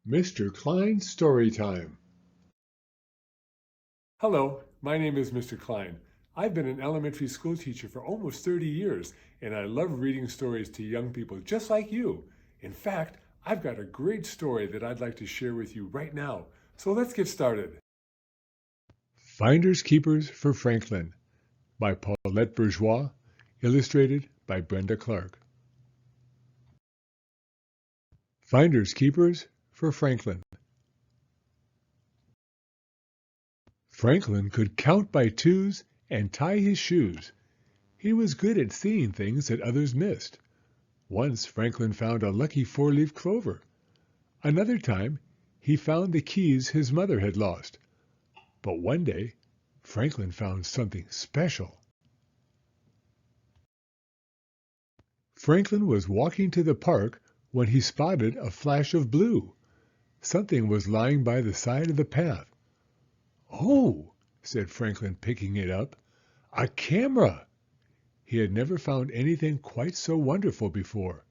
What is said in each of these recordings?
Mr. Klein's Story Time. Hello, my name is Mr. Klein. I've been an elementary school teacher for almost 30 years, and I love reading stories to young people just like you. In fact, I've got a great story that I'd like to share with you right now. So let's get started. Finders Keepers for Franklin by Paulette Bourgeois, illustrated by Brenda Clark. Finders Keepers for Franklin. Franklin could count by twos and tie his shoes. He was good at seeing things that others missed. Once Franklin found a lucky four-leaf clover. Another time, he found the keys his mother had lost. But one day, Franklin found something special. Franklin was walking to the park when he spotted a flash of blue. Something was lying by the side of the path. "Oh," said Franklin, picking it up, "a camera!" He had never found anything quite so wonderful before.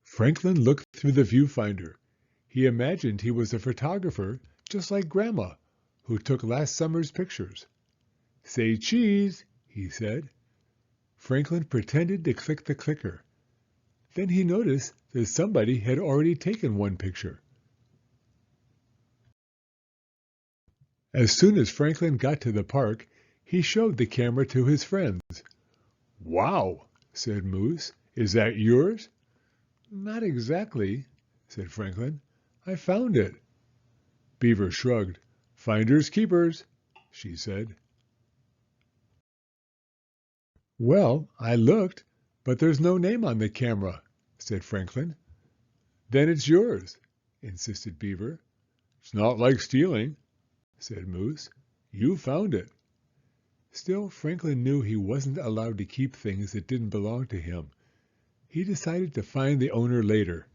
Franklin looked through the viewfinder. He imagined he was a photographer, just like Grandma, who took last summer's pictures. "Say cheese," he said. Franklin pretended to click the clicker. Then he noticed that somebody had already taken one picture. As soon as Franklin got to the park, he showed the camera to his friends. "Wow," said Moose. "Is that yours?" "Not exactly," said Franklin. "I found it." Beaver shrugged. "Finders keepers," she said. "Well, I looked, but there's no name on the camera," said Franklin. "Then it's yours," insisted Beaver. "It's not like stealing," said Moose. "You found it." Still, Franklin knew he wasn't allowed to keep things that didn't belong to him. He decided to find the owner later.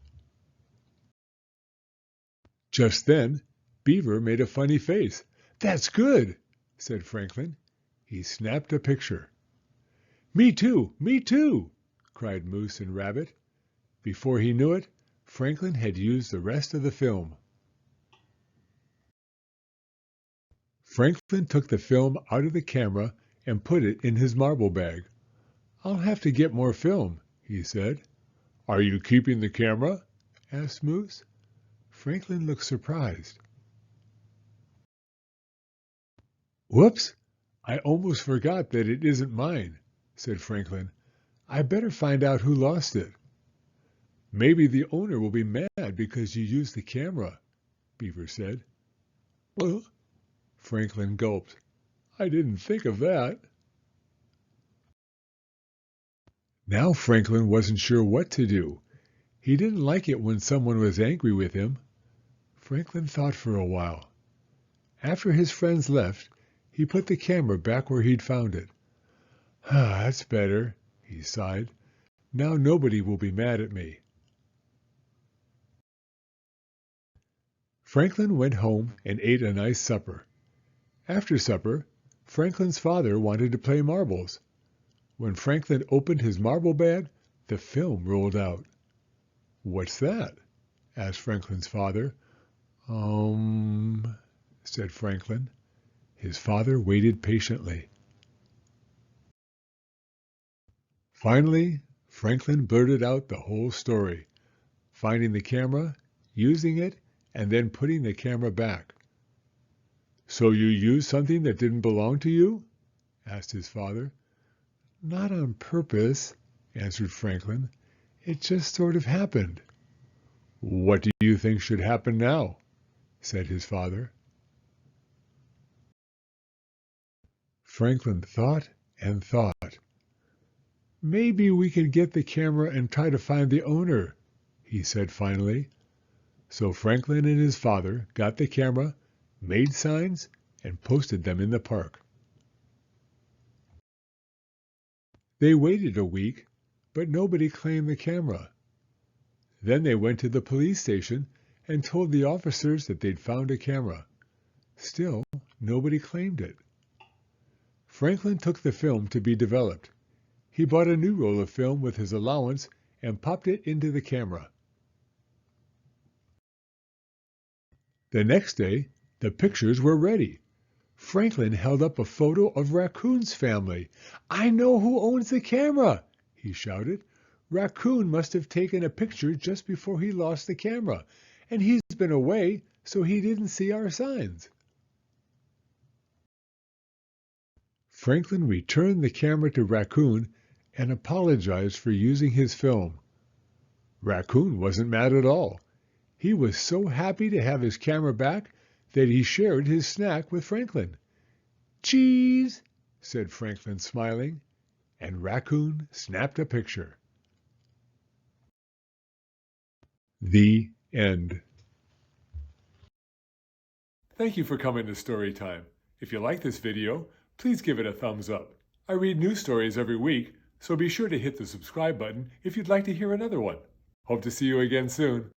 Just then, Beaver made a funny face. "That's good," said Franklin. He snapped a picture. "Me too! Me too!" cried Moose and Rabbit. Before he knew it, Franklin had used the rest of the film. Franklin took the film out of the camera and put it in his marble bag. "I'll have to get more film," he said. "Are you keeping the camera?" asked Moose. Franklin looked surprised. "Whoops! I almost forgot that it isn't mine," said Franklin. "I better find out who lost it." "Maybe the owner will be mad because you used the camera," Beaver said. "Well," Franklin gulped. "I didn't think of that." Now Franklin wasn't sure what to do. He didn't like it when someone was angry with him. Franklin thought for a while. After his friends left, he put the camera back where he'd found it. "That's better," he sighed. "Now nobody will be mad at me." Franklin went home and ate a nice supper. After supper, Franklin's father wanted to play marbles. When Franklin opened his marble bag, the film rolled out. "What's that?" asked Franklin's father. Said Franklin. His father waited patiently. Finally, Franklin blurted out the whole story, finding the camera, using it, and then putting the camera back. "So you used something that didn't belong to you?" asked his father. "Not on purpose," answered Franklin. "It just sort of happened." "What do you think should happen now?" said his father. Franklin thought and thought. "Maybe we could get the camera and try to find the owner," he said finally. So Franklin and his father got the camera, made signs, and posted them in the park. They waited a week, but nobody claimed the camera. Then they went to the police station and told the officers that they'd found a camera. Still, nobody claimed it. Franklin took the film to be developed. He bought a new roll of film with his allowance and popped it into the camera. The next day, the pictures were ready. Franklin held up a photo of Raccoon's family. "I know who owns the camera," he shouted. "Raccoon must have taken a picture just before he lost the camera, and he's been away, so he didn't see our signs." Franklin returned the camera to Raccoon and apologized for using his film. Raccoon wasn't mad at all. He was so happy to have his camera back that he shared his snack with Franklin. "Cheese," said Franklin, smiling, and Raccoon snapped a picture. The end. Thank you for coming to Storytime. If you like this video, please give it a thumbs up. I read new stories every week, so be sure to hit the subscribe button if you'd like to hear another one. Hope to see you again soon.